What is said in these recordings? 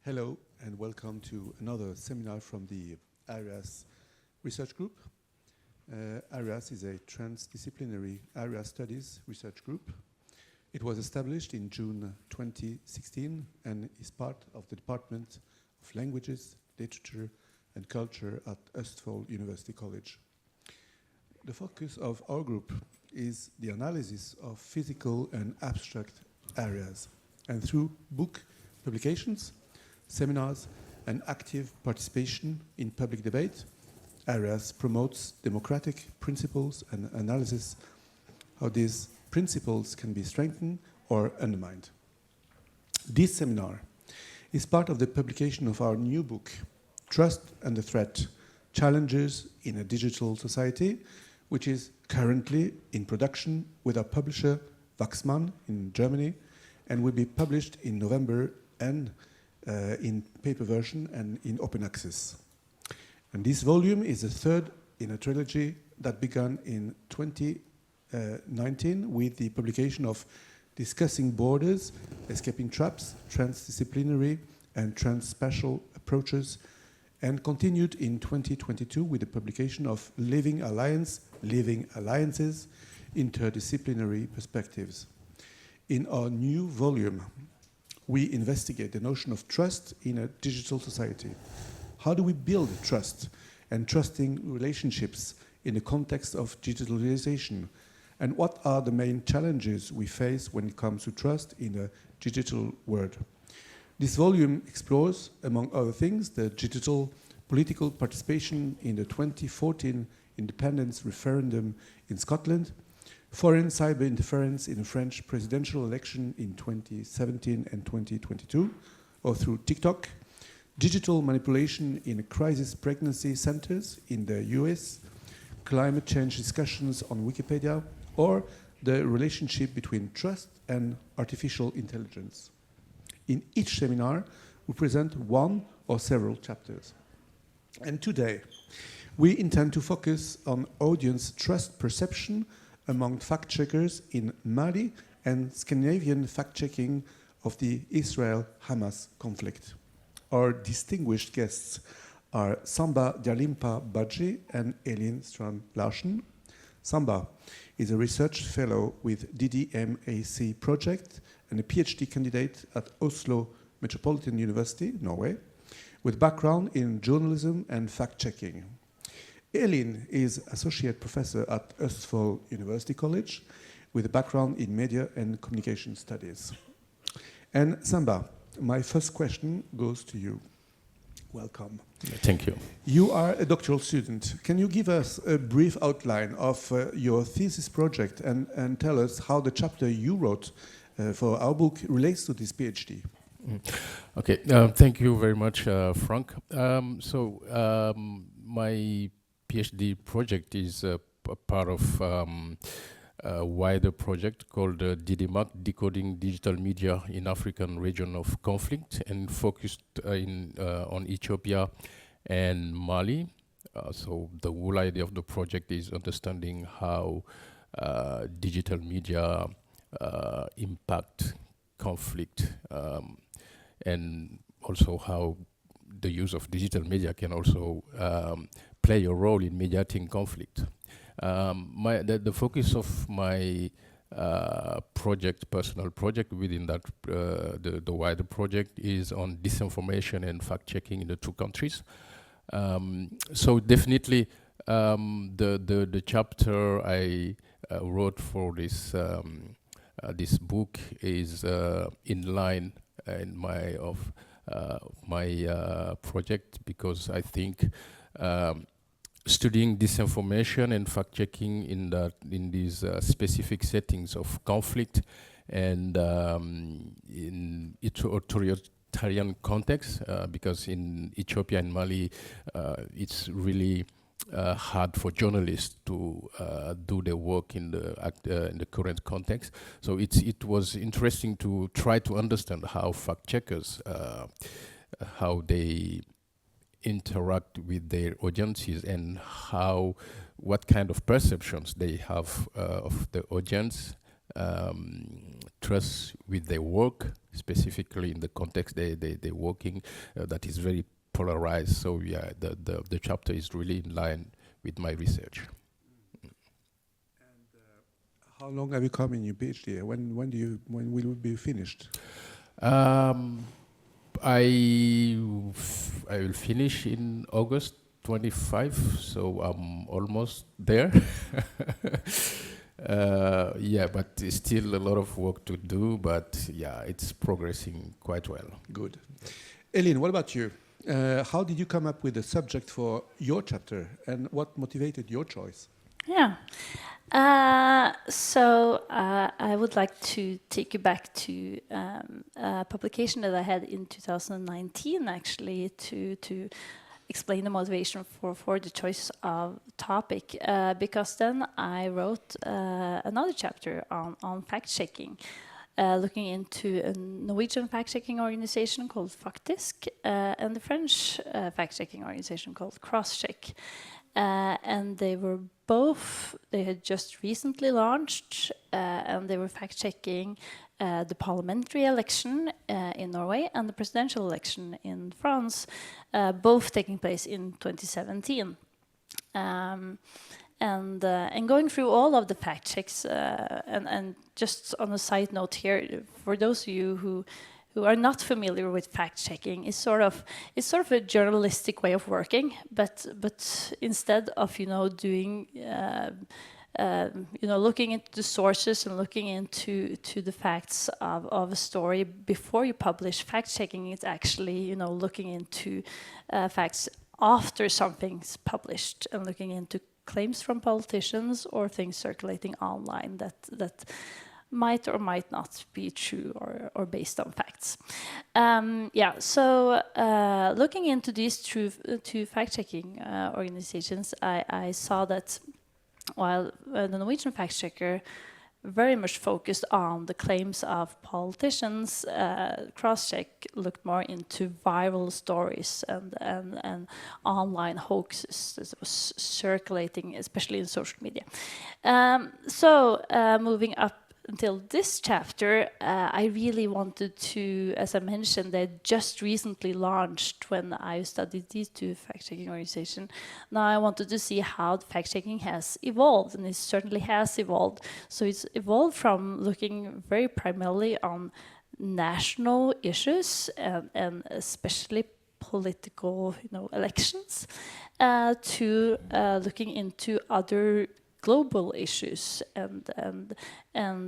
Hello and welcome to another seminar from the AreaS research group. AreaS is a transdisciplinary area studies research group. It was established in June 2016 and is part of the Department of Languages, Literature and Culture at Østfold University College. The focus of our group is the analysis of physical and abstract areas, and through book publications, seminars, and active participation in public debate, AreaS promotes democratic principles and analysis how these principles can be strengthened or undermined. This seminar is part of the publication of our new book, Trust and the Threat: Challenges in a Digital Society, which is currently in production with our publisher Waxmann in Germany, and will be published in November and in paper version and in open access. And this volume is the third in a trilogy that began in 2019 with the publication of Discussing Borders, Escaping Traps, Transdisciplinary and Transspatial Approaches, and continued in 2022 with the publication of Living Alliances, Interdisciplinary Perspectives. In our new volume, we investigate the notion of trust in a digital society. How do we build trust and trusting relationships in the context of digitalization? And what are the main challenges we face when it comes to trust in a digital world? This volume explores, among other things, the digital political participation in the 2014 independence referendum in Scotland, foreign cyber interference in the French presidential election in 2017 and 2022, or through TikTok, digital manipulation in crisis pregnancy centers in the US, climate change discussions on Wikipedia, or the relationship between trust and artificial intelligence. In each seminar, we present one or several chapters. And today, we intend to focus on audience trust perception among fact-checkers in Mali and Scandinavian fact-checking of the Israel-Hamas conflict. Our distinguished guests are Samba Dialimpa Badji and Elin Strand Larsen. Samba is a research fellow with DDMAC project and a PhD candidate at Oslo Metropolitan University, Norway, with background in journalism and fact-checking. Elin is associate professor at Østfold University College with a background in media and communication studies. And Samba, my first question goes to you. Welcome. Thank you. You are a doctoral student. Can you give us a brief outline of your thesis project and tell us how the chapter you wrote for our book relates to this PhD? Okay, thank you very much, Frank. My PhD project is a part of a wider project called Dialimpa, Decoding Digital Media in African Region of Conflict, and focused on Ethiopia and Mali. So the whole idea of the project is understanding how digital media impact conflict, and also how the use of digital media can also play a role in mediating conflict. The focus of my personal project within that, the wider project, is on disinformation and fact-checking in the two countries. So definitely the chapter I wrote for this book is in line in my project, because I think studying disinformation and fact-checking in these specific settings of conflict and in authoritarian context, because in Ethiopia and Mali, it's really hard for journalists to do their work in the current context. So it was interesting to try to understand how fact-checkers, how they interact with their audiences, and what kind of perceptions they have of the audience trust with their work, specifically in the context they're working, that is very polarized. So yeah, the chapter is really in line with my research. And how long have you come in your PhD? When will you be finished? I will finish in August 25, so I'm almost there. Yeah, but there's still a lot of work to do, but yeah, it's progressing quite well. Good. Elin, what about you? How did you come up with the subject for your chapter, and what motivated your choice? Yeah. So I would like to take you back to a publication that I had in 2019, actually, to explain the motivation for the choice of topic, because then I wrote another chapter on fact-checking, looking into a Norwegian fact-checking organization called Faktisk and the French fact-checking organization called Crosscheck. And they were both, they had just recently launched, and they were fact-checking the parliamentary election in Norway and the presidential election in France, both taking place in 2017. And going through all of the fact checks, and just on a side note here, for those of you who are not familiar with fact checking, it's sort of a journalistic way of working, but instead of doing looking into the sources and looking into the facts of a story before you publish, fact checking is actually looking into facts after something's published and looking into claims from politicians or things circulating online that might or might not be true or based on facts. So looking into these two fact-checking organizations, I saw that while the Norwegian fact-checker very much focused on the claims of politicians, Crosscheck looked more into viral stories and online hoaxes that was circulating, especially in social media. Moving up until this chapter, I really wanted to, as I mentioned, they just recently launched when I studied these two fact-checking organizations. Now I wanted to see how fact-checking has evolved, and it certainly has evolved. So it's evolved from looking very primarily on national issues and especially political, elections, to looking into other global issues and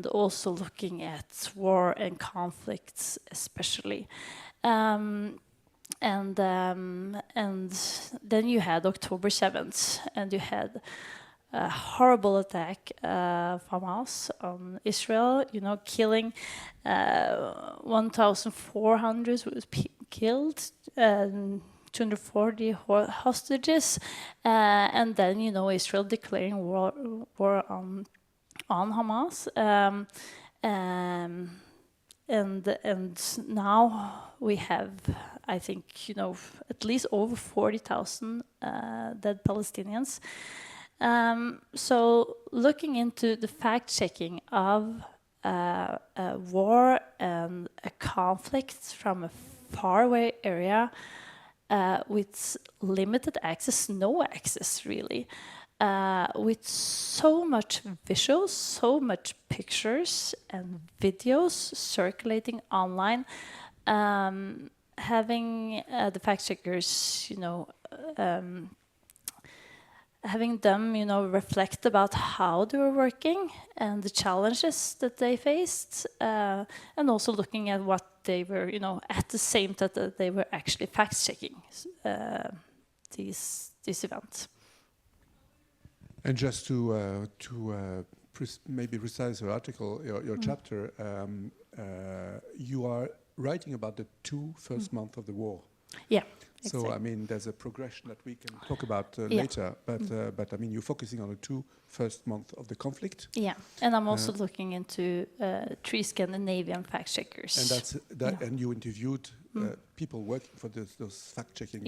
also looking at war and conflicts especially. And then you had October 7th, and you had a horrible attack from Hamas on Israel, killing 1,400 was killed, 240 hostages, and then Israel declaring war on Hamas, and now we have, I think, at least over 40,000 dead Palestinians. So looking into the fact-checking of a war and a conflict from a faraway area, with limited access, no access really, with so much visuals, so much pictures and videos circulating online, having the fact checkers, having them, reflect about how they were working and the challenges that they faced, and also looking at what they were, at the same time that they were actually fact-checking these events. And just to maybe resize your article, your chapter, you are writing about the two first months of the war. Yeah. So exactly. I mean, there's a progression that we can talk about later, but I mean, you're focusing on the two first months of the conflict. Yeah, and I'm also looking into 3 Scandinavian fact checkers. And and you interviewed people working for those fact checking.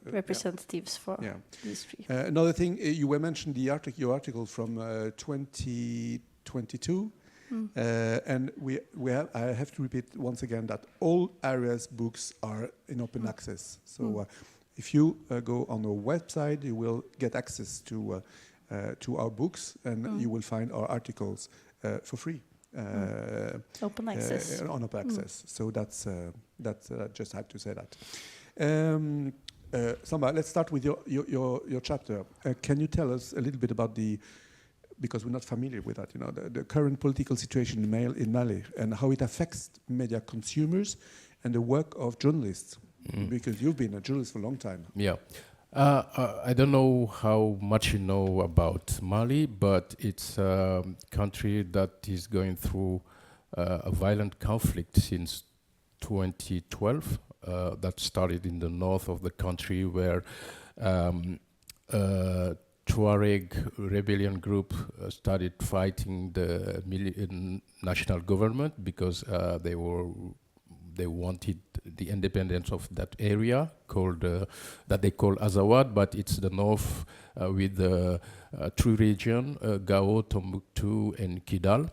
Representatives for these 3. Another thing, you were mentioned your article from 2020 2022. And I have to repeat once again that all AreaS books are in open access. So if you go on our website, you will get access to our books, and you will find our articles for free. Open access. On open access. So that's just had to say that. Samba, let's start with your chapter. Can you tell us a little bit about because we're not familiar with that, the current political situation in Mali and how it affects media consumers and the work of journalists? Because you've been a journalist for a long time. Yeah. I don't know how much you know about Mali, but it's a country that is going through a violent conflict since 2012 that started in the north of the country, where Tuareg rebellion group started fighting the national government because they wanted the independence of that area that they call Azawad, but it's the north with the three regions, Gao, Tombouctou, and Kidal.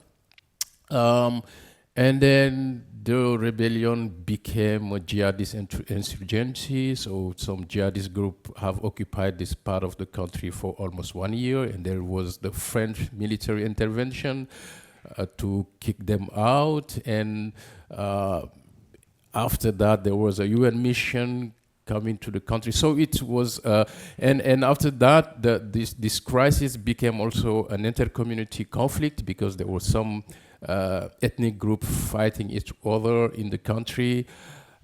And then the rebellion became a jihadist insurgency, so some jihadist group have occupied this part of the country for almost 1 year, and there was the French military intervention to kick them out, and after that there was a UN mission coming to the country. So it was, and after that, this crisis became also an inter-community conflict because there was some ethnic group fighting each other in the country.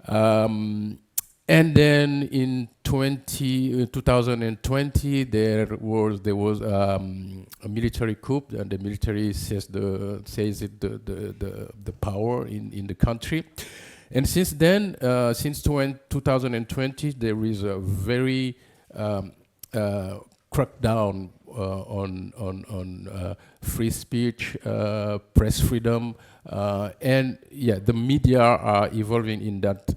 And then in 2020, there was a military coup, and the military says the power in the country. And since then, since 2020, there is a very crackdown on free speech, press freedom, and the media are evolving in that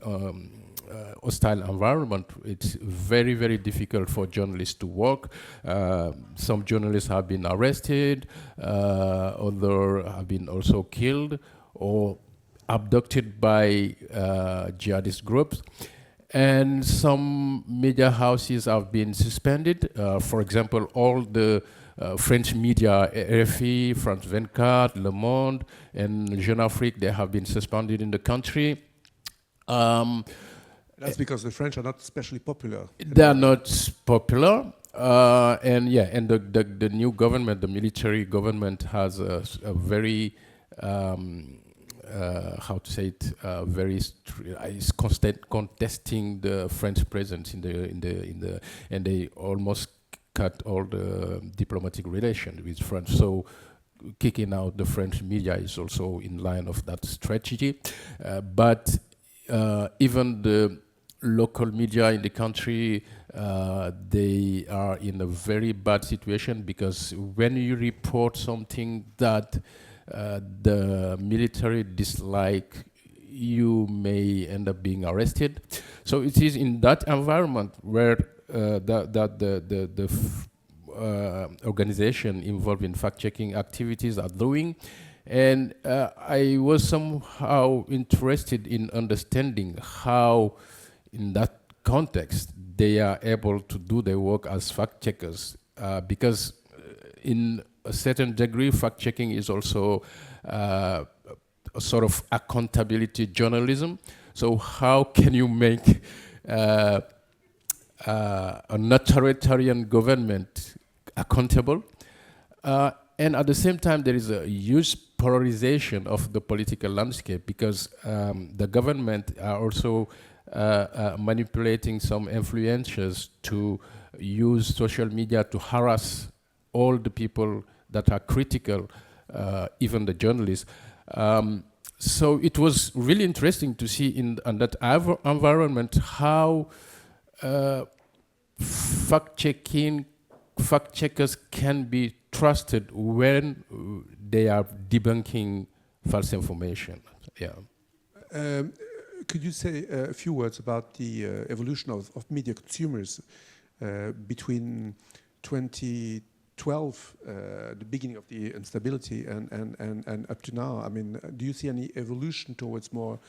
hostile environment. It's very, very difficult for journalists to work. Some journalists have been arrested, others have been also killed or abducted by jihadist groups. And some media houses have been suspended. For example, all the French media, RFI, France 24, Le Monde, and Jeune Afrique, they have been suspended in the country. That's because the French are not especially popular. They are not popular. And the new government, the military government, has a very is contesting the French presence and they almost cut all the diplomatic relations with France. So kicking out the French media is also in line of that strategy. But even the local media in the country, they are in a very bad situation, because when you report something that the military dislike, you may end up being arrested. So it is in that environment where the organization involved in fact-checking activities are doing. And I was somehow interested in understanding how, in that context, they are able to do their work as fact-checkers, because in a certain degree, fact-checking is also a sort of accountability journalism. So how can you make an authoritarian government accountable? And at the same time, there is a huge polarization of the political landscape, because the government are also manipulating some influencers to use social media to harass all the people that are critical, even the journalists. So it was really interesting to see in that environment how fact-checkers can be trusted when they are debunking false information. Yeah. Could you say a few words about the evolution of media consumers between 2012 2012, the beginning of the instability, and up to now? I mean, do you see any evolution towards more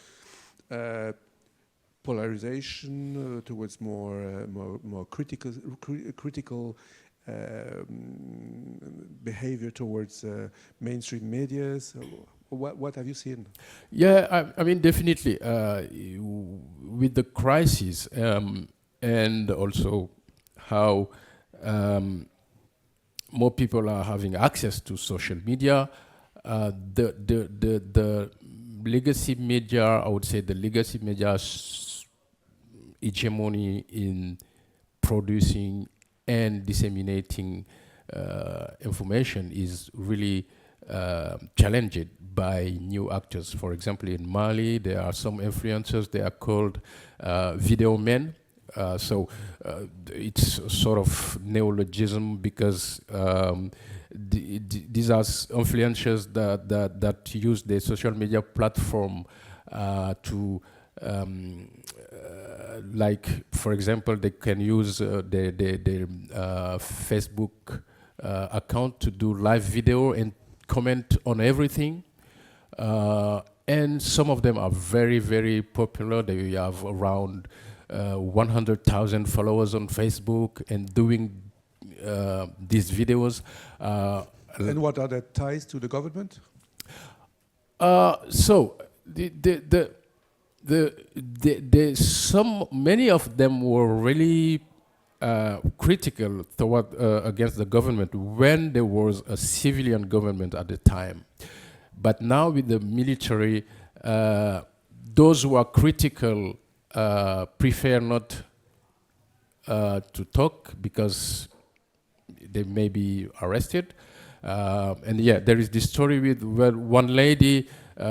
polarization, towards more critical behavior towards mainstream media? What have you seen? Yeah, I mean, definitely. With the crisis and also how more people are having access to social media, the legacy media, I would say the legacy media's hegemony in producing and disseminating information is really challenged by new actors. For example, in Mali, there are some influencers, they are called video men. It's sort of neologism because these are influencers that use the social media platform to like, for example, they can use their Facebook account to do live video and comment on everything. And some of them are very, very popular. They have around 100,000 followers on Facebook and doing these videos. And what are the ties to the government? So many of them were really critical toward against the government when there was a civilian government at the time. But now with the military, those who are critical prefer not to talk because they may be arrested. And yeah, there is this story with one lady,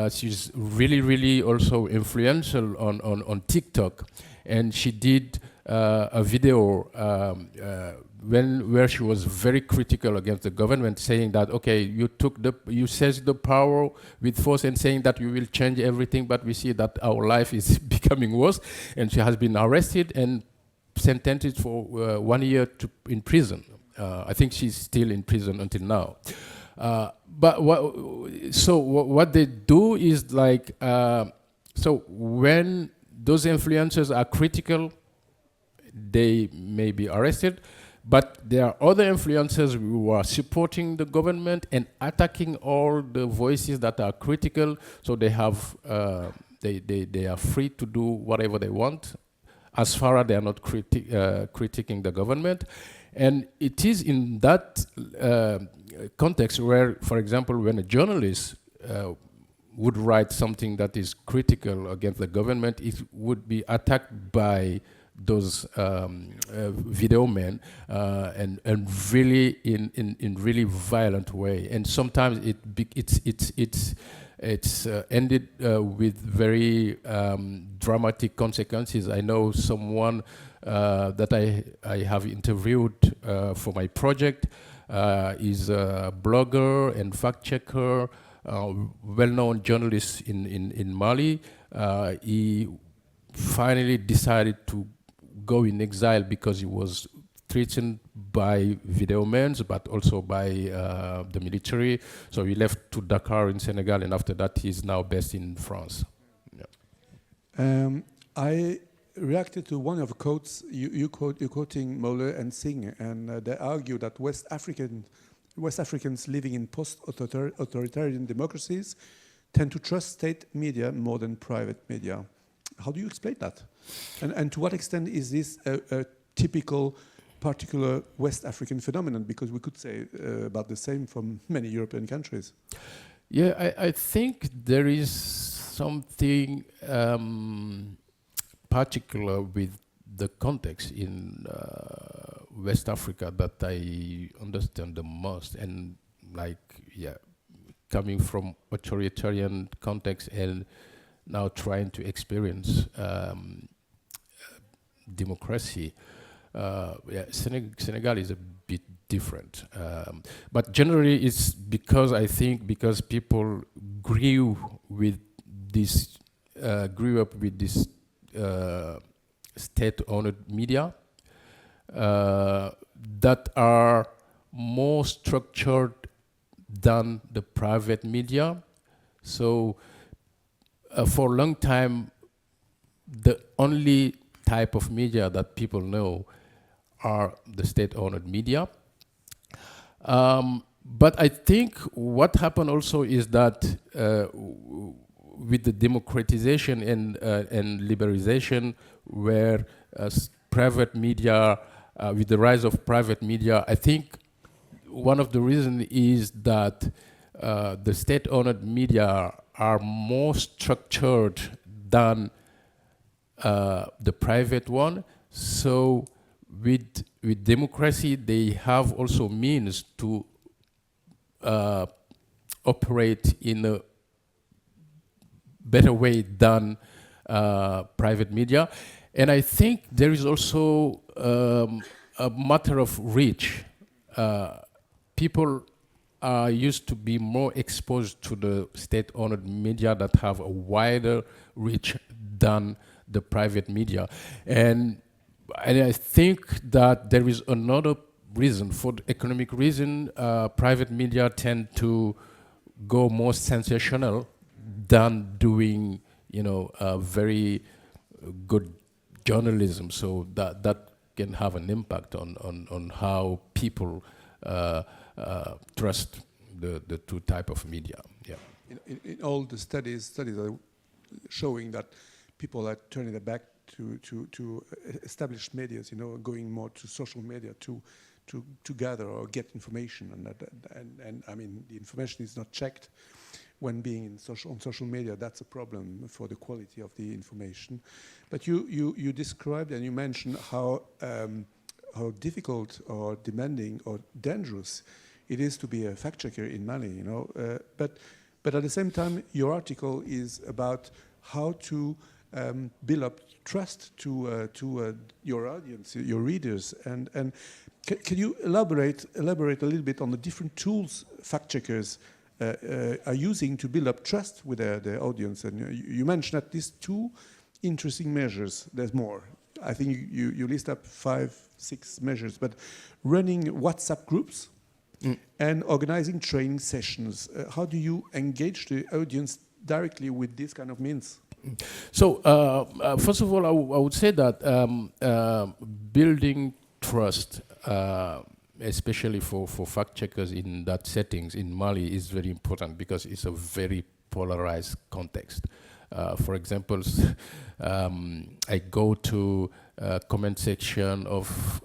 she's really, really also influential on TikTok, and she did a video where she was very critical against the government, saying that, okay, you seized the power with force and saying that you will change everything, but we see that our life is becoming worse. And she has been arrested and sentenced for 1 year in prison. I think she's still in prison until now. But what they do is like, so when those influencers are critical, they may be arrested. But there are other influencers who are supporting the government and attacking all the voices that are critical. So they have, they are free to do whatever they want, as far as they are not critiquing the government. And it is in that context where, for example, when a journalist would write something that is critical against the government, it would be attacked by those video men and really in really violent way, and sometimes it's ended with very dramatic consequences. I know someone that I have interviewed for my project. Is a blogger and fact checker, well-known journalist in Mali. He finally decided to go in exile because he was threatened by video men, but also by the military. So he left to Dakar in Senegal, and after that he's now based in France. Yeah. I reacted to one of the quotes you're quoting Moller and Singh, and they argue that West Africans living in post-authoritarian democracies tend to trust state media more than private media. How do you explain that? And to what extent is this a typical, particular West African phenomenon? Because we could say about the same from many European countries. Yeah, I think there is something particular with the context in West Africa that I understand the most, and like, yeah, coming from authoritarian context and now trying to experience democracy. Yeah, Senegal is a bit different, but generally it's because people grew up with this state-owned media that are more structured than the private media. So for a long time, the only type of media that people know are the state-owned media. But I think what happened also is that with the democratization and liberalization, where private media, with the rise of private media, I think one of the reasons is that the state-owned media are more structured than the private one. So with democracy, they have also means to operate in a better way than private media. And I think there is also a matter of reach. People are used to be more exposed to the state-owned media that have a wider reach than the private media. And I think that there is another reason. For the economic reason, private media tend to go more sensational than doing, very good journalism. So that can have an impact on how people trust the two type of media. Yeah. In all the studies are showing that people are turning their back to established media, going more to social media to gather or get information, and I mean the information is not checked when being on social media. That's a problem for the quality of the information. But you described and you mentioned how difficult or demanding or dangerous it is to be a fact checker in Mali, but at the same time your article is about how to build up trust to your audience, your readers, and can you elaborate a little bit on the different tools fact checkers are using to build up trust with their audience? And you mentioned at least two interesting measures. There's more. I think you list up 5-6 measures, but running WhatsApp groups and organizing training sessions. How do you engage the audience directly with this kind of means? So first of all, I would say that building trust, especially for fact checkers in that settings in Mali, is very important because it's a very polarized context. For example, I go to comment section of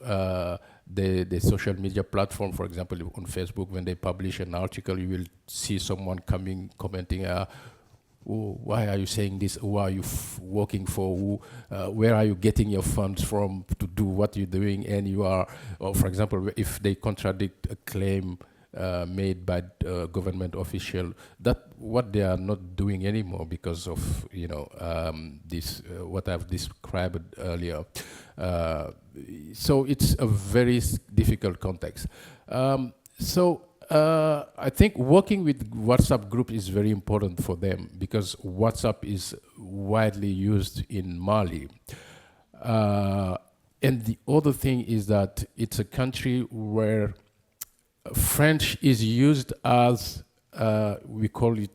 the social media platform. For example, on Facebook, when they publish an article, you will see someone commenting, why are you saying this? Who are you working for? Where are you getting your funds from to do what you're doing? And you are, or for example, if they contradict a claim made by government official, that what they are not doing anymore because of this what I've described earlier. So it's a very difficult context. I think working with WhatsApp group is very important for them because WhatsApp is widely used in Mali. And the other thing is that it's a country where French is used as, we call it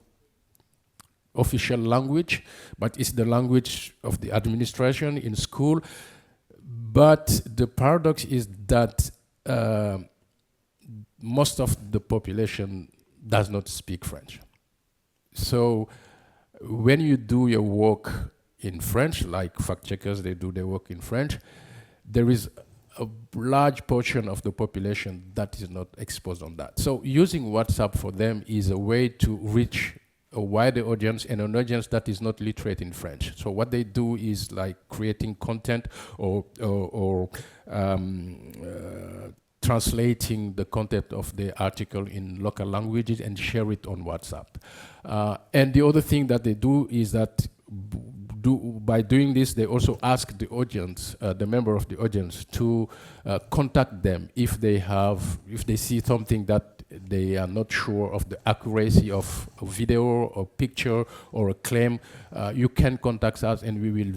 official language, but it's the language of the administration in school. But the paradox is that most of the population does not speak French. So when you do your work in French, like fact checkers, they do their work in French, there is a large portion of the population that is not exposed on that. So using WhatsApp for them is a way to reach a wider audience and an audience that is not literate in French. So what they do is like creating content or translating the content of the article in local languages and share it on WhatsApp. And the other thing that they do is that by doing this, they also ask the audience, the member of the audience, to contact them if they see something that they are not sure of the accuracy of a video or picture or a claim. You can contact us, and we will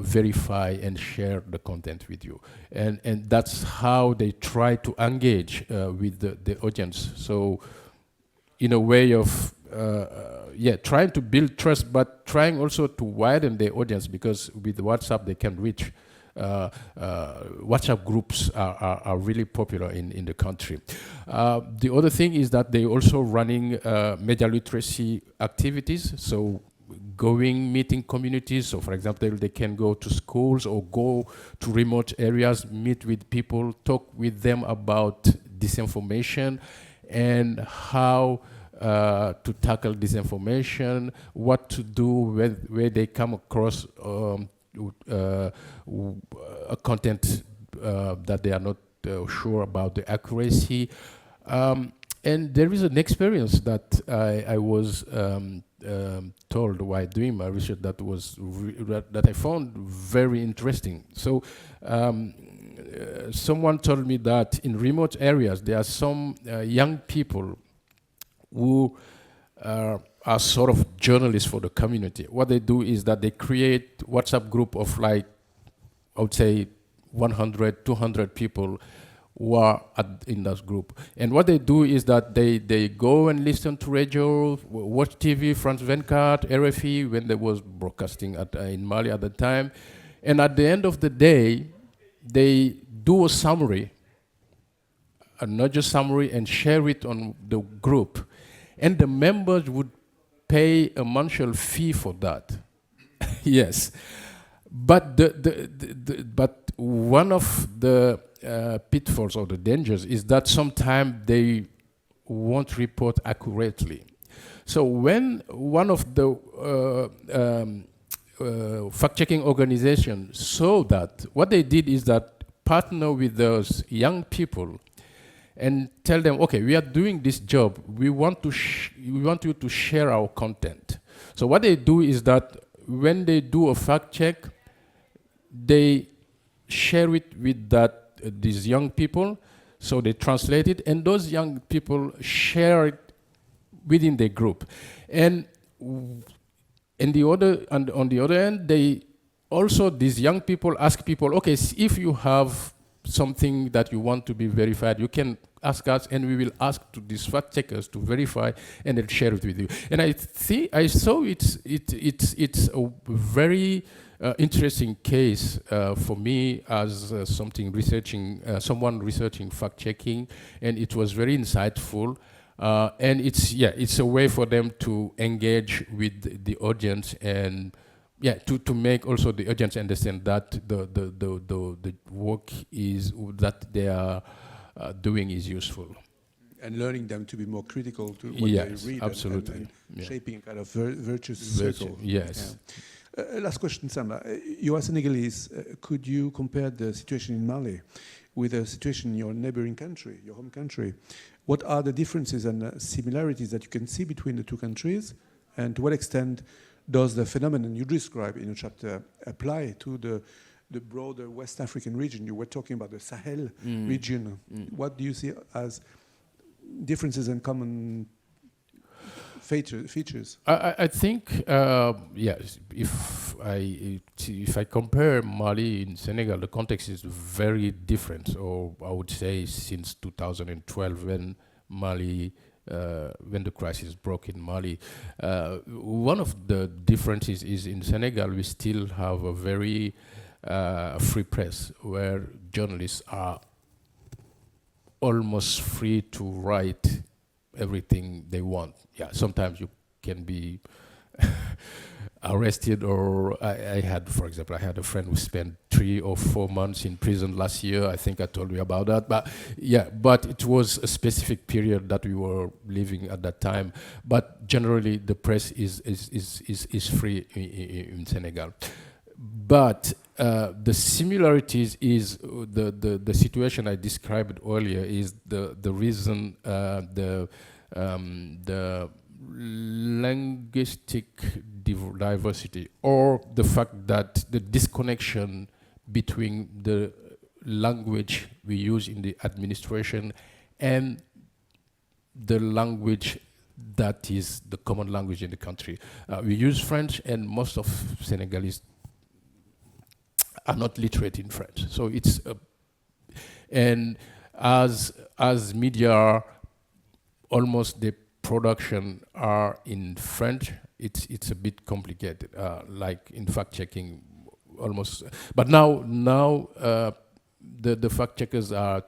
verify and share the content with you. And that's how they try to engage with the audience. So in a way of trying to build trust, but trying also to widen the audience, because with WhatsApp they can reach. WhatsApp groups are really popular in the country. The other thing is that they also running media literacy activities. So meeting communities. So for example, they can go to schools or go to remote areas, meet with people, talk with them about disinformation and how to tackle disinformation, what to do where they come across a content that they are not sure about the accuracy. And there is an experience that I was told while doing my research that was that I found very interesting. So someone told me that in remote areas there are some young people who are sort of journalists for the community. What they do is that they create WhatsApp group of like, I would say 100, 200 people who are in that group. And what they do is that they go and listen to radio, watch TV, France 24, RFI, when they was broadcasting in Mali at the time. And at the end of the day, they do a summary, not just summary, and share it on the group. And the members would pay a monthly fee for that. Yes. But but one of the pitfalls or the dangers is that sometimes they won't report accurately. So when one of the fact-checking organizations saw that, what they did is that partner with those young people and tell them, okay, we are doing this job. We want you to share our content. So what they do is that when they do a fact check, they share it with these young people. So they translate it, and those young people share it within their group. And on the other end, they also, these young people ask people, okay, if you have something that you want to be verified, you can ask us, and we will ask to these fact checkers to verify, and they'll share it with you. And I saw it's a very interesting case for me as someone researching fact checking, and it was very insightful. And it's a way for them to engage with the audience and to make also the audience understand that the work that they are doing is useful. And learning them to be more critical to what they read. Absolutely. And shaping a kind of virtuous circle. Yes. Yeah. Last question, Samba. You are Senegalese. Could you compare the situation in Mali with the situation in your neighboring country, your home country? What are the differences and similarities that you can see between the two countries? And to what extent does the phenomenon you describe in your chapter apply to the broader West African region? You were talking about the Sahel region. What do you see as differences and common features? I think, if I compare Mali and Senegal, the context is very different. Or I would say since 2012, when the crisis broke in Mali, one of the differences is in Senegal we still have a very free press, where journalists are almost free to write everything they want. Yeah, sometimes you can be arrested, or I had a friend who spent 3 or 4 months in prison last year. I think I told you about that. But it was a specific period that we were living at that time. But generally, the press is free in Senegal. But the similarities is the situation I described earlier is the reason the linguistic diversity, or the fact that the disconnection between the language we use in the administration and the language that is the common language in the country. We use French, and most of Senegalese are not literate in French. So it's and as media, almost the production are in French, it's a bit complicated. Like in fact checking, almost. But now the fact checkers are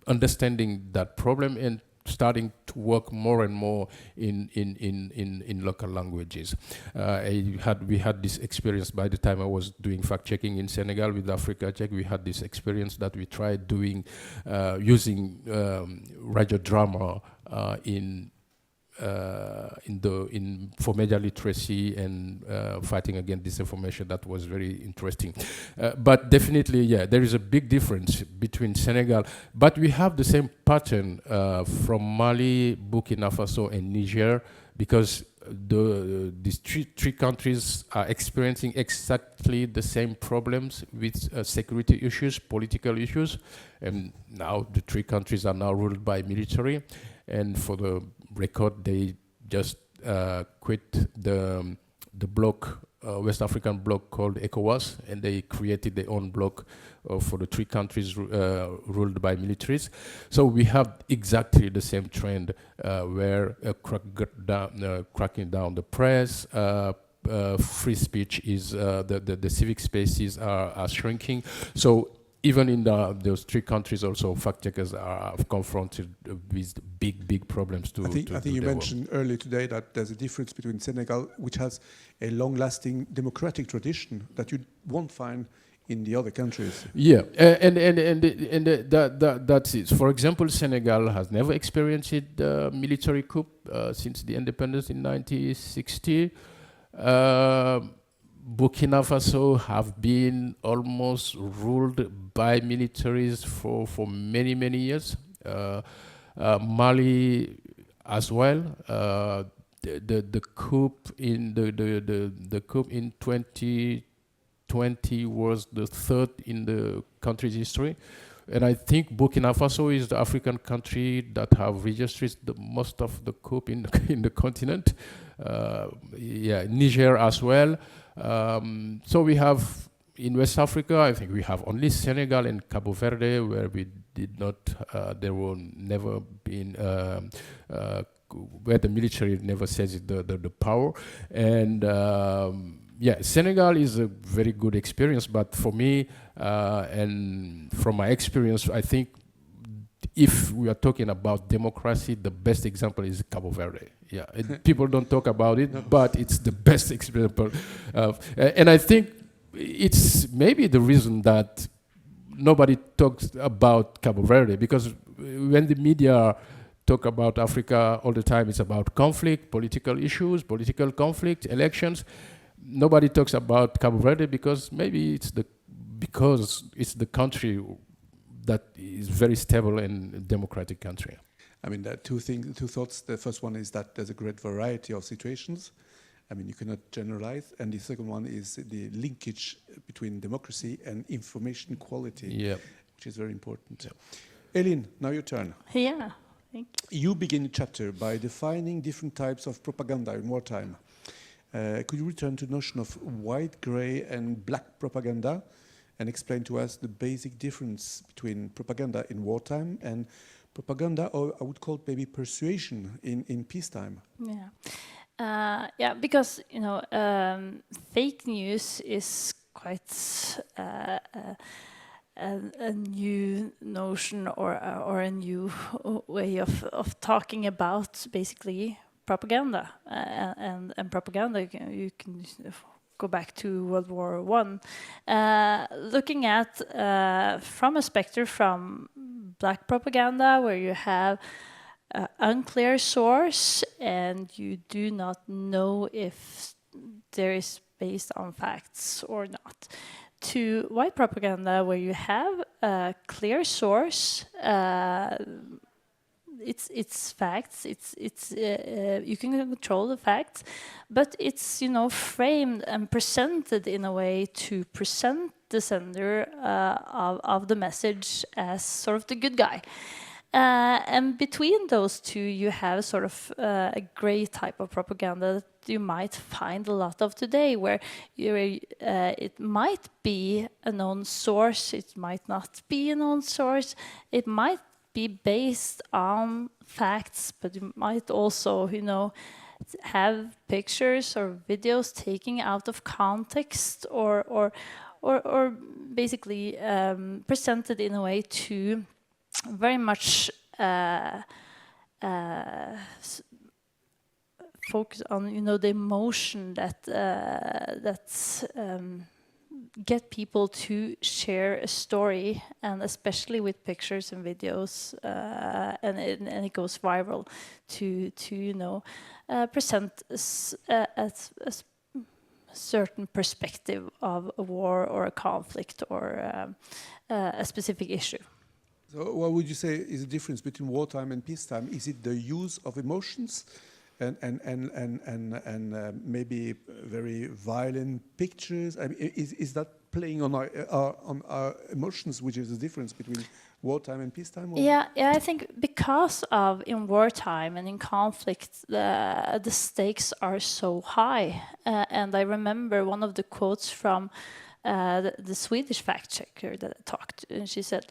understanding that problem and starting to work more and more in local languages. We had this experience by the time I was doing fact checking in Senegal with Africa Check. We had this experience that we tried doing using radio drama for media literacy and fighting against disinformation. That was very interesting. But definitely, yeah, there is a big difference between Senegal, but we have the same pattern from Mali, Burkina Faso, and Niger, because these three countries are experiencing exactly the same problems with security issues, political issues, and now the three countries are now ruled by military. And for the record, they just quit the bloc, West African bloc called ECOWAS, and they created their own bloc for the three countries ruled by militaries. So we have exactly the same trend where cracking down the press, free speech is, the civic spaces are shrinking. So even in those three countries, also fact checkers are confronted with big problems. I think you mentioned earlier today that there's a difference between Senegal, which has a long-lasting democratic tradition that you won't find in the other countries. Yeah, that's it. For example, Senegal has never experienced a military coup since the independence in 1960. Burkina Faso have been almost ruled by militaries for many years. Mali as well. The coup in the coup in 2020 was the third in the country's history. And I think Burkina Faso is the African country that have registered the most of the coup in the continent. Niger as well. So we have in West Africa, I think we have only Senegal and Cabo Verde, where we did not, there will never been, where the military never seized the power. And Senegal is a very good experience, but for me, and from my experience, I think if we are talking about democracy, the best example is Cabo Verde. Yeah, people don't talk about it, but it's the best example. And I think it's maybe the reason that nobody talks about Cabo Verde, because when the media talk about Africa all the time, it's about conflict, political issues, political conflict, elections. Nobody talks about Cabo Verde because maybe it's the country that is very stable and democratic country. I mean, there are two thoughts. The first one is that there's a great variety of situations. I mean, you cannot generalize. And the second one is the linkage between democracy and information quality, which is very important. Yeah. Elin, now your turn. Yeah, thank you. You begin the chapter by defining different types of propaganda in wartime. Could you return to the notion of white, grey, and black propaganda and explain to us the basic difference between propaganda in wartime and propaganda, or I would call it maybe persuasion in peacetime? Because fake news is quite a new notion or a new way of talking about basically propaganda, and propaganda. You can go back to World War I, looking at from a spectrum from black propaganda, where you have unclear source and you do not know if there is based on facts or not, to white propaganda, where you have a clear source. It's facts. It's you can control the facts, but it's framed and presented in a way to present the sender of the message as sort of the good guy. And between those two, you have sort of a gray type of propaganda that you might find a lot of today, where it might be a known source, it might not be a known source, it might be based on facts, but you might also, have pictures or videos taken out of context, or basically presented in a way to very much focus on the emotion that get people to share a story, and especially with pictures and videos, and it goes viral to present a certain perspective of a war or a conflict or a specific issue. So what would you say is the difference between wartime and peacetime? Is it the use of emotions and maybe very violent pictures? I mean, is that playing on our emotions, which is the difference between wartime and peacetime? Or? Yeah, I think because of in wartime and in conflict, the stakes are so high. And I remember one of the quotes from the Swedish fact checker that I talked to, and she said,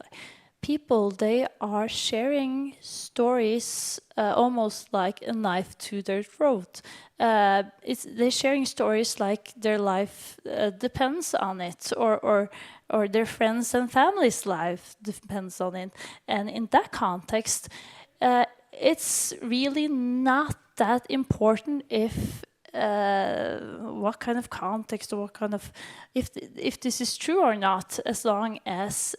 people, they are sharing stories almost like a knife to their throat. They're sharing stories like their life depends on it, or their friends and family's life depends on it. And in that context, it's really not that important if what kind of context or what kind of if this is true or not, as long as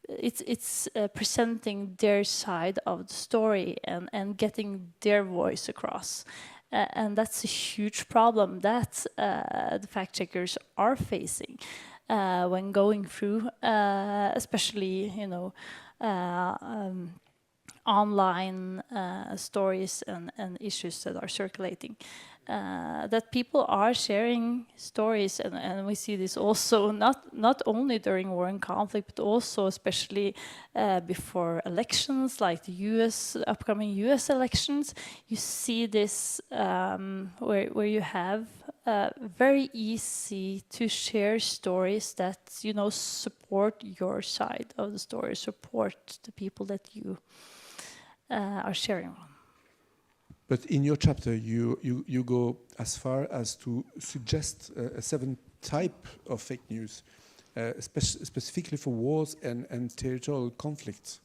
it's presenting their side of the story and getting their voice across. And that's a huge problem that the fact checkers are facing when going through, especially online stories and issues that are circulating. That people are sharing stories, and we see this also not only during war and conflict, but also especially before elections, like the upcoming US elections. You see this where you have very easy to share stories that support your side of the story, support the people that you are sharing on. But in your chapter, you go as far as to suggest a 7 type of fake news, specifically for wars and territorial conflicts.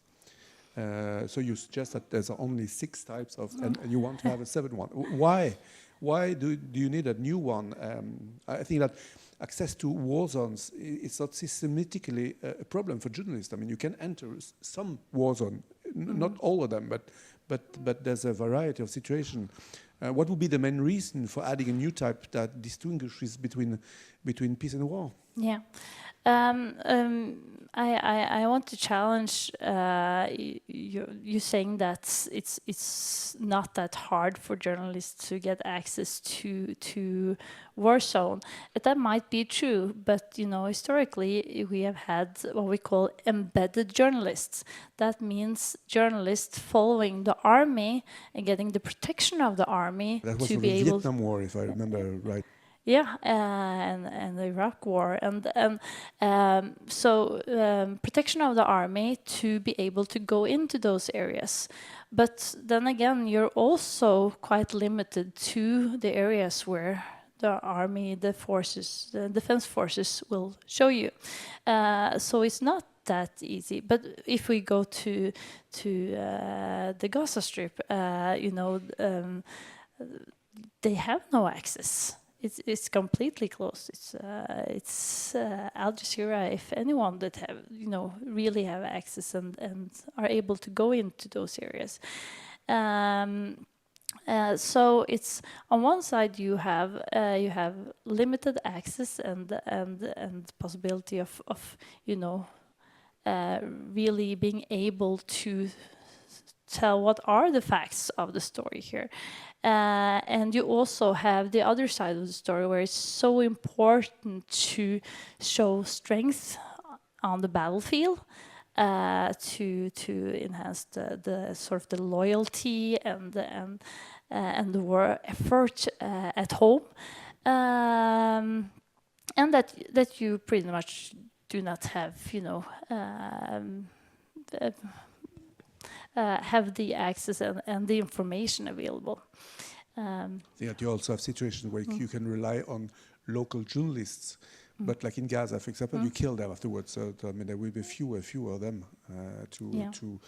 So you suggest that there's only 6 types of, and you want to have a 7th one. Why do you need a new one? I think that access to war zones is not systematically a problem for journalists. I mean, you can enter some war zone, not all of them, but there's a variety of situations. What would be the main reason for adding a new type that distinguishes between peace and war? Yeah. I want to challenge you saying that it's not that hard for journalists to get access to war zone. That might be true, but historically we have had what we call embedded journalists. That means journalists following the army and getting the protection of the army that was to for be the able. Vietnam War, if I remember right. Yeah, and the Iraq War, so protection of the army to be able to go into those areas. But then again, you're also quite limited to the areas where the army, the forces, the defense forces will show you. So it's not that easy. But if we go to the Gaza Strip, they have no access. It's completely closed. It's Al Jazeera, if anyone that have really have access and are able to go into those areas. So it's on one side you have limited access and possibility of really being able to tell what are the facts of the story here. And you also have the other side of the story where it's so important to show strength on the battlefield, to enhance the sort of the loyalty and the war effort at home, and that you pretty much do not have, have the access and the information available. That you also have situations where you can rely on local journalists, but like in Gaza, for example, you kill them afterwards. So I mean, there will be fewer of them to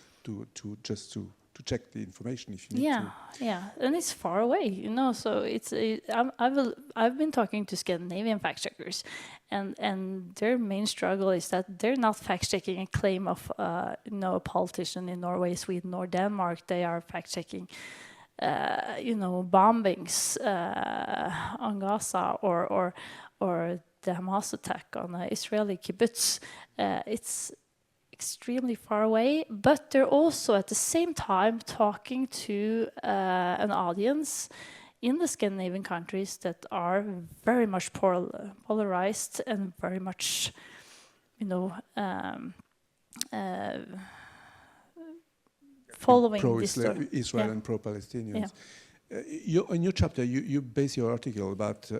check the information if you need to. Yeah, and it's far away, So I've been talking to Scandinavian fact checkers, and their main struggle is that they're not fact checking a claim of a politician in Norway, Sweden, or Denmark. They are fact checking, bombings on Gaza or the Hamas attack on an Israeli kibbutz. It's extremely far away, but they're also at the same time talking to an audience in the Scandinavian countries that are very much polarized and very much, following pro-Israel and pro-Palestinians. Yeah. In your chapter, you base your article about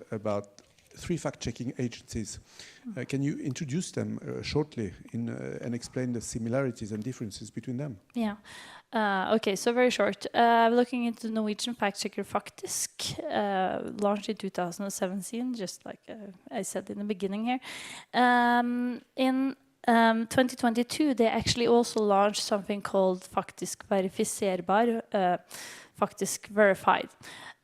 3 fact-checking agencies. Can you introduce them shortly and explain the similarities and differences between them? Yeah. Okay, so very short. Looking into Norwegian fact-checker Faktisk, launched in 2017, just like I said in the beginning here. In 2022, they actually also launched something called Faktisk Verifiserbar, Faktisk Verified.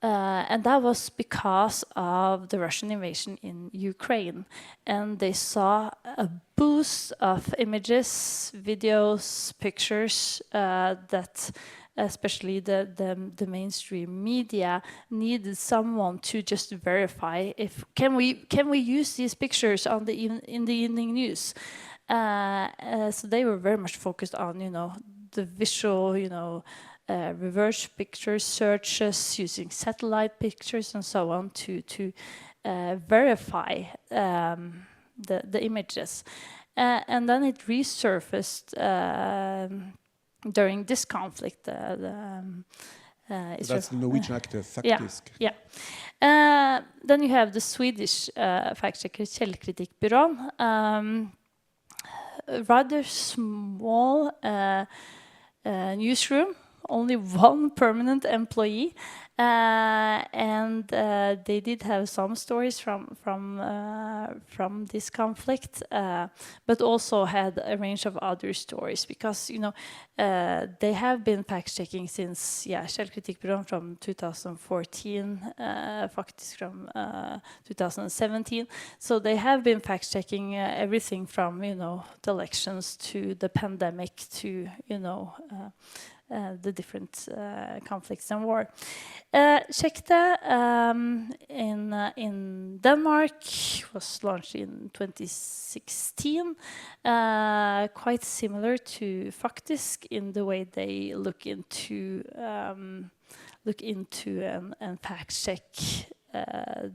And that was because of the Russian invasion in Ukraine. And they saw a boost of images, videos, pictures that especially the mainstream media needed someone to just verify if can we use these pictures on in the evening news. So they were very much focused on the visual, reverse picture searches using satellite pictures and so on to verify the images, and then it resurfaced during this conflict. That's the Norwegian actor Faktisk. Yeah. Then you have the Swedish fact checker Källkritikbyrån. Rather small newsroom. Only one permanent employee, and they did have some stories from this conflict, but also had a range of other stories because they have been fact checking since Källkritikbyrån from 2014, Faktisk from 2017. So they have been fact checking everything from the elections to the pandemic to the different conflicts and war. Checkte in Denmark, was launched in 2016. Quite similar to Faktisk in the way they look into and fact check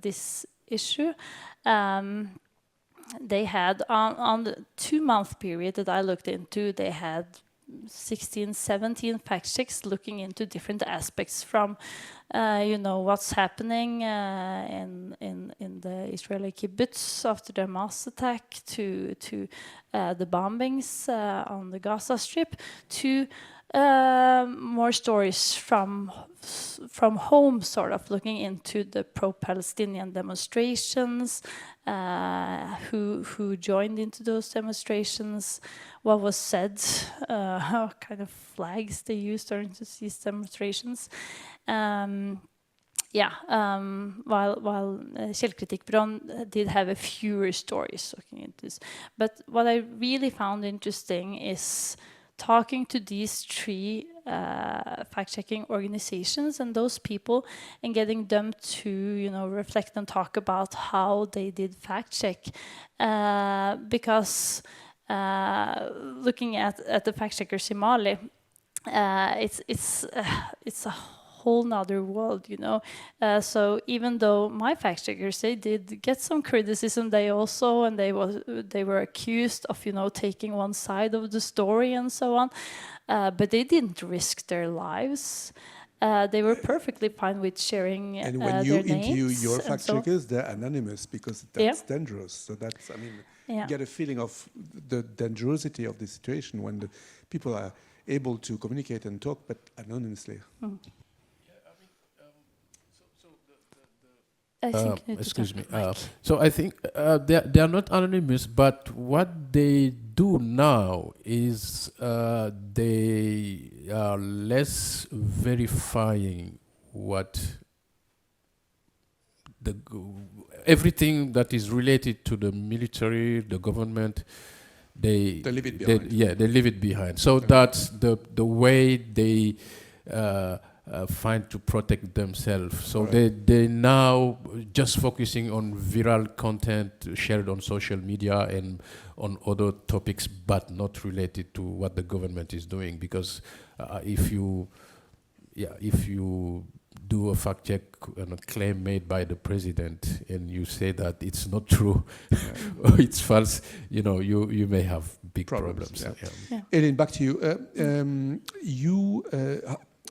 this issue. They had on the 2-month period that I looked into, they had 16, 17 fact checks looking into different aspects from, what's happening in the Israeli kibbutz after the Hamas attack to the bombings on the Gaza Strip to more stories from home, sort of looking into the pro-Palestinian demonstrations, who joined into those demonstrations, what was said, what kind of flags they used during these demonstrations. While Källkritikbyrån did have a fewer stories looking into this. But what I really found interesting is talking to these 3 fact-checking organizations and those people and getting them to, reflect and talk about how they did fact-check. Because looking at the fact-checkers in Mali, it's a whole nother world, you know. So even though my fact checkers, they did get some criticism, they were accused of, you know, taking one side of the story and so on, but they didn't risk their lives. They were perfectly fine with sharing and when you their interview names your fact checkers, they're anonymous because that's dangerous. So that's, I mean, you get a feeling of the dangerosity of the situation when the people are able to communicate and talk, but anonymously. Excuse me. So I think they are not anonymous, but what they do now is they are less verifying what everything that is related to the military, the government. They leave it behind. They leave it behind. So that's the way they find to protect themselves. So they now just focusing on viral content shared on social media and on other topics, but not related to what the government is doing. Because if you do a fact check on a claim made by the president and you say that it's not true or it's false, you know, you may have big problems. Elin, back to you.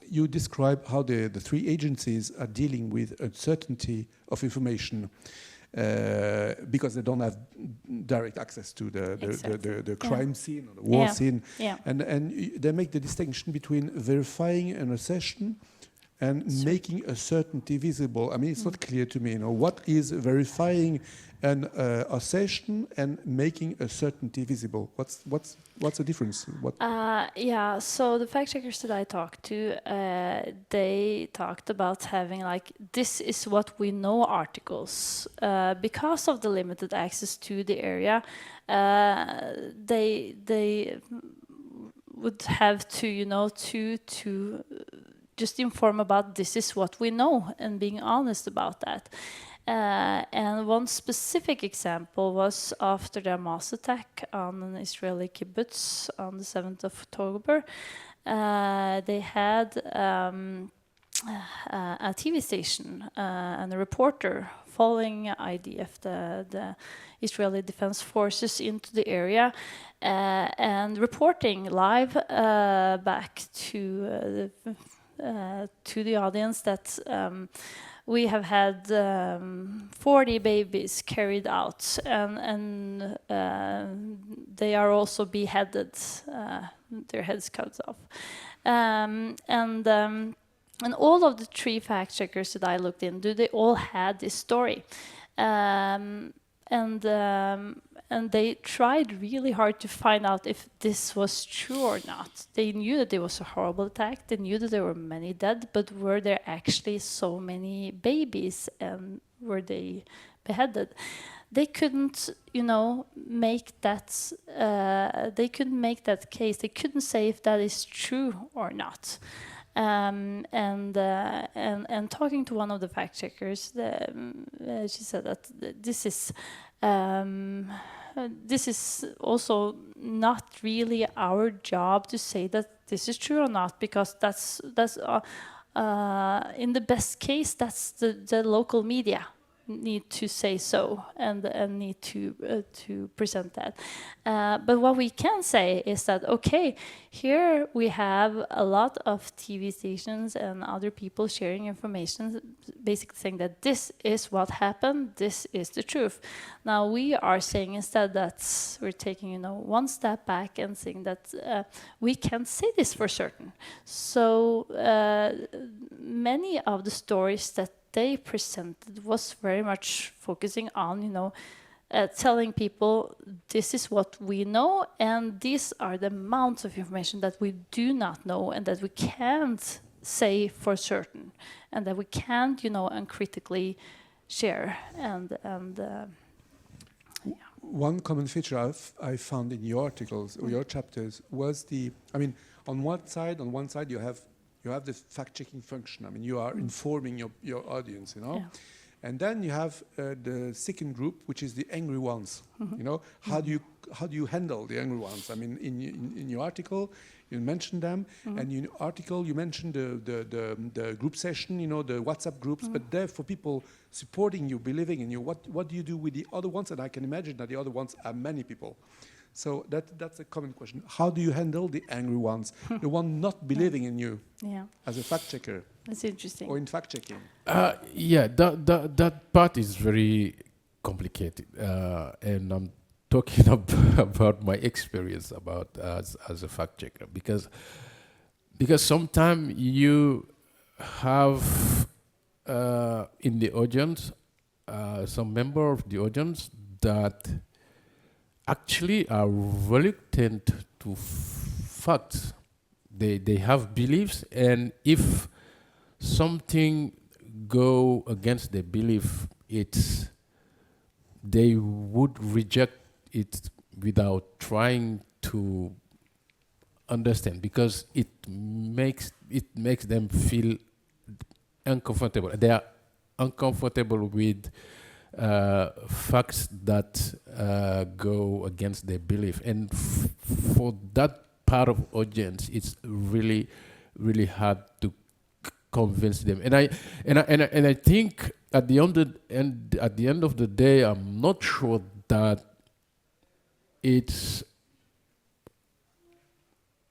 You describe how the three agencies are dealing with uncertainty of information because they don't have direct access to the crime scene or the war scene. And they make the distinction between verifying an assertion and making a certainty visible. I mean, it's not clear to me, you know, what is verifying an assertion and making a certainty visible? What's the difference? So the fact checkers that I talked to, they talked about having like, this is what we know articles. Because of the limited access to the area, they would have to, you know, to just inform about this is what we know and being honest about that. And one specific example was after the Hamas attack on an Israeli kibbutz on the 7th of October. They had a TV station and a reporter following IDF, the Israeli Defense Forces, into the area and reporting live back to the audience that we have had 40 babies carried out, and they are also beheaded, their heads cut off. And all of the three fact checkers that I looked into, they all had this story. And they tried really hard to find out if this was true or not. They knew that it was a horrible attack. They knew that there were many dead, but were there actually so many babies, and were they beheaded? They couldn't, you know, make that. They couldn't make that case. They couldn't say if that is true or not. And talking to one of the fact checkers, she said that this is also not really our job to say that this is true or not, because that's in the best case that's the local media need to say so and need to present that. But what we can say is that, okay, here we have a lot of TV stations and other people sharing information, basically saying that this is what happened, this is the truth. Now we are saying instead that we're taking, you know, one step back and saying that we can't say this for certain. So many of the stories that they presented was very much focusing on, you know, telling people this is what we know and these are the amounts of information that we do not know and that we can't say for certain and that we can't, you know, uncritically share. One common feature I found in your articles or your chapters was on one side you have the fact-checking function. I mean, you are informing your audience, you know, And then you have the second group, which is the angry ones. You know, how do you handle the angry ones? I mean, in your article, you mentioned them, and in your article you mentioned the group session, you know, the WhatsApp groups. But there, for people supporting you, believing in you, what do you do with the other ones? And I can imagine that the other ones are many people. So that's a common question. How do you handle the angry ones, the one not believing in you as a fact checker? That's interesting. Or in fact checking? Yeah, that part is very complicated, and I'm talking about my experience about as a fact checker, because sometimes you have in the audience some member of the audience that actually are reluctant to facts. They have beliefs, and if something go against their belief, they would reject it without trying to understand, because it makes them feel uncomfortable. They are uncomfortable with facts that go against their belief, and for that part of audience, it's really, really hard to convince them. And I think at the end of the day, I'm not sure that it's,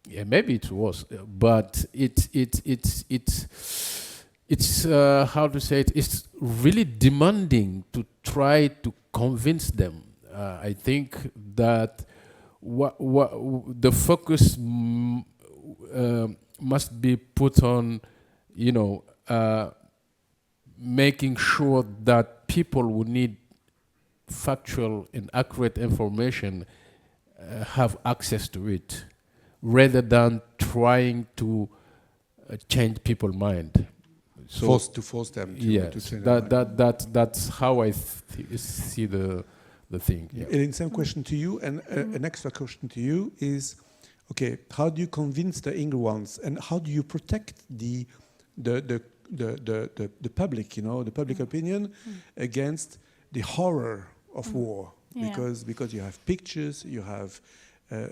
maybe it was, but it's how to say it, it's really demanding to try to convince them. I think that what the focus must be put on, you know, making sure that people who need factual and accurate information have access to it, rather than trying to change people's mind. So force them to, yes, to change their mind. that's how I see the thing. Yeah. Elin, same question to you, and an extra question to you is, okay, how do you convince the angry ones, and how do you protect the public, you know, the public opinion against the horror of war? Because you have pictures, you have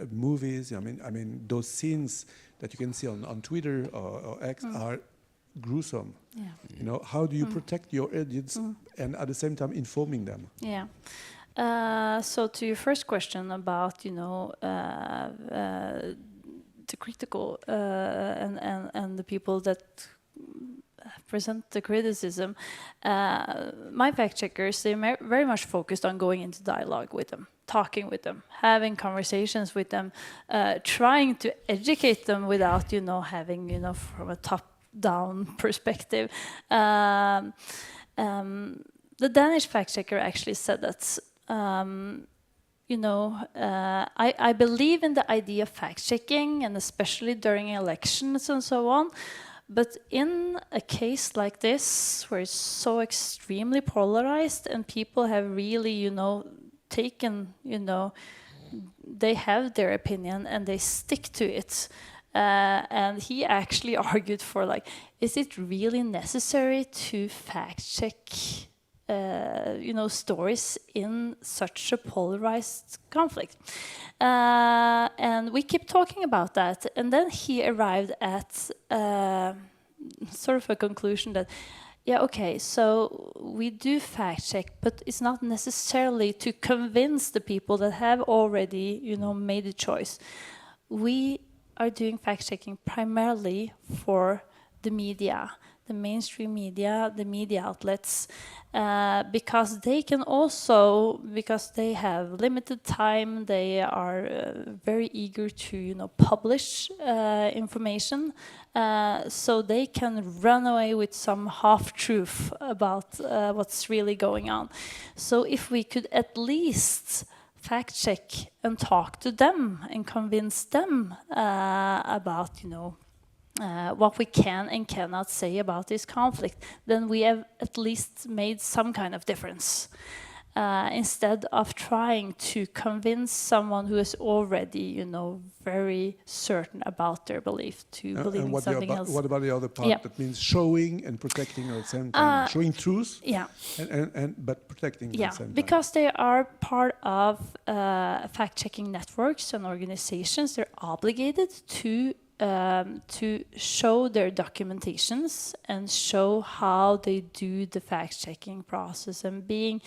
movies. I mean those scenes that you can see on Twitter or X are gruesome. Yeah. You know, how do you protect your audience and at the same time informing them? Yeah. So to your first question about, you know, the critical and the people that present the criticism, my fact checkers, they're very much focused on going into dialogue with them, talking with them, having conversations with them, trying to educate them without, you know, having, you know, from a top-down perspective. The Danish fact checker actually said that, you know, I believe in the idea of fact checking, and especially during elections and so on. But in a case like this, where it's so extremely polarized and people have really, you know, taken, you know, they have their opinion and they stick to it. And he actually argued for, like, is it really necessary to fact check, you know, stories in such a polarized conflict? And we keep talking about that. And then he arrived at sort of a conclusion that, yeah, okay, so we do fact check, but it's not necessarily to convince the people that have already, you know, made a choice. We are doing fact checking primarily for the media, the mainstream media, the media outlets, because they can also, because they have limited time, they are very eager to, you know, publish information, so they can run away with some half-truth about what's really going on. So if we could at least fact check and talk to them and convince them about, you know, what we can and cannot say about this conflict, then we have at least made some kind of difference. instead of trying to convince someone who is already, very certain about their belief to believe in something else. What about the other part that means showing and protecting at the same time? Showing truth, but protecting at the same time. Because they are part of fact-checking networks and organizations, they're obligated to show their documentations and show how they do the fact-checking process and being,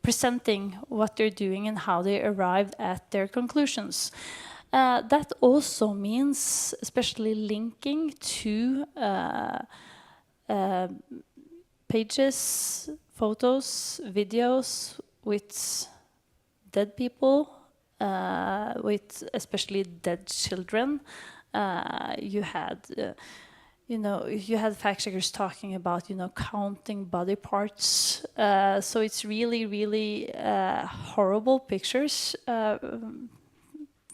presenting what they're doing and how they arrived at their conclusions. That also means especially linking to pages, photos, videos with dead people, with especially dead children. You had fact checkers talking about, counting body parts. So it's really, really horrible pictures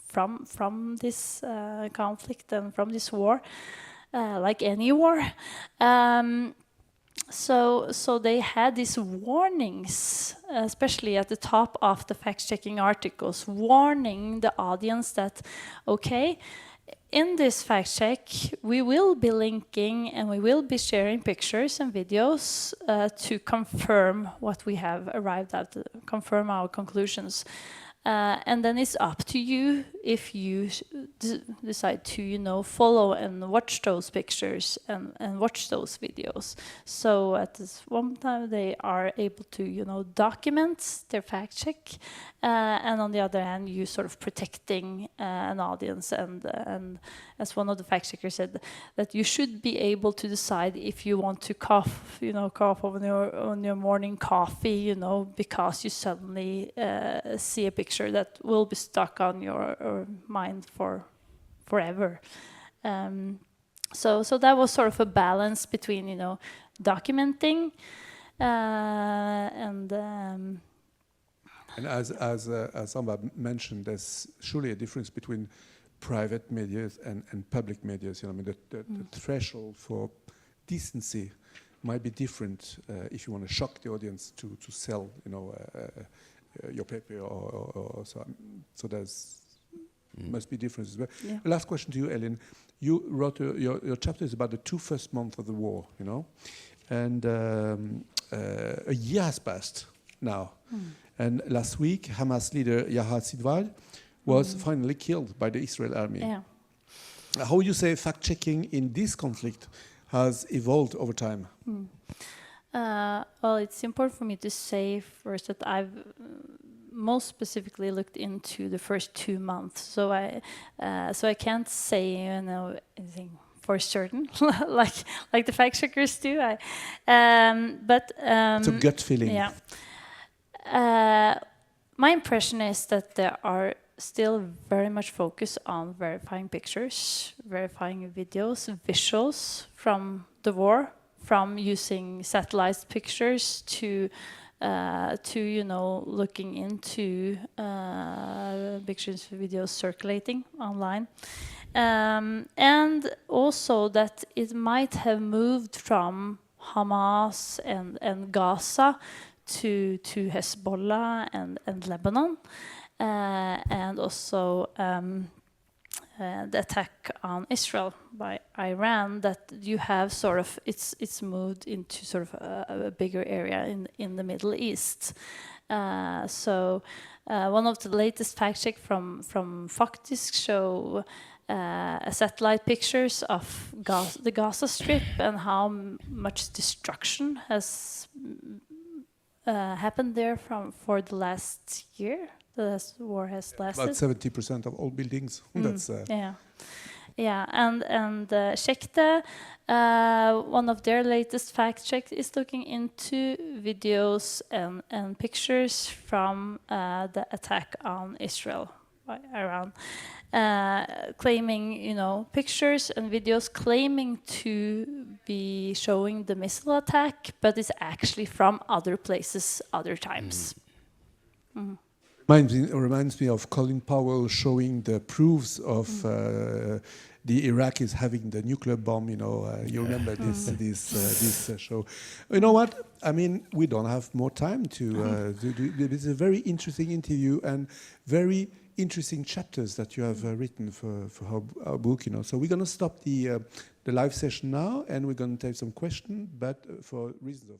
from this conflict and from this war, like any war. So they had these warnings, especially at the top of the fact-checking articles, warning the audience that, okay, in this fact check, we will be linking and we will be sharing pictures and videos to confirm what we have arrived at, confirm our conclusions. And then it's up to you if you decide to, follow and watch those pictures and watch those videos. So at this one time, they are able to, document their fact check, and on the other hand, you sort of protecting an audience. And as one of the fact checkers said, that you should be able to decide if you want to cough on your morning coffee, because you suddenly see a picture that will be stuck on your mind forever. So that was sort of a balance between documenting and as Samba mentioned, there's surely a difference between private media and public media. The threshold for decency might be different if you want to shock the audience to sell your paper or so. So there's must be differences. But last question to you, Elin. You wrote your chapter is about the 2 first months of the war, and a year has passed now. And last week, Hamas leader Yahya Sinwar was finally killed by the Israel army. Yeah. How would you say fact-checking in this conflict has evolved over time? Well, it's important for me to say first that I've most specifically looked into the first 2 months. So I can't say anything for certain, like the fact checkers do. But it's a gut feeling. Yeah. My impression is that there are still very much focus on verifying pictures, verifying videos, visuals from the war, from using satellite pictures to looking into pictures, videos circulating online, and also that it might have moved from Hamas and Gaza to Hezbollah and Lebanon, and also the attack on Israel by Iran, that you have sort of it's moved into sort of a bigger area in the Middle East. So one of the latest fact check from Faktisk show satellite pictures of the Gaza Strip and how much destruction has happened there for the last year. The war has lasted. About 70% of all buildings. That's and Shekte, one of their latest fact checks is looking into videos and pictures from the attack on Israel by Iran, claiming pictures and videos claiming to be showing the missile attack, but it's actually from other places, other times. Reminds me of Colin Powell showing the proofs of the Iraqis having the nuclear bomb. You remember this show. You know what? I mean, we don't have more time to do. It's a very interesting interview and very interesting chapters that you have written for our book. So we're going to stop the live session now, and we're going to take some questions, but for reasons of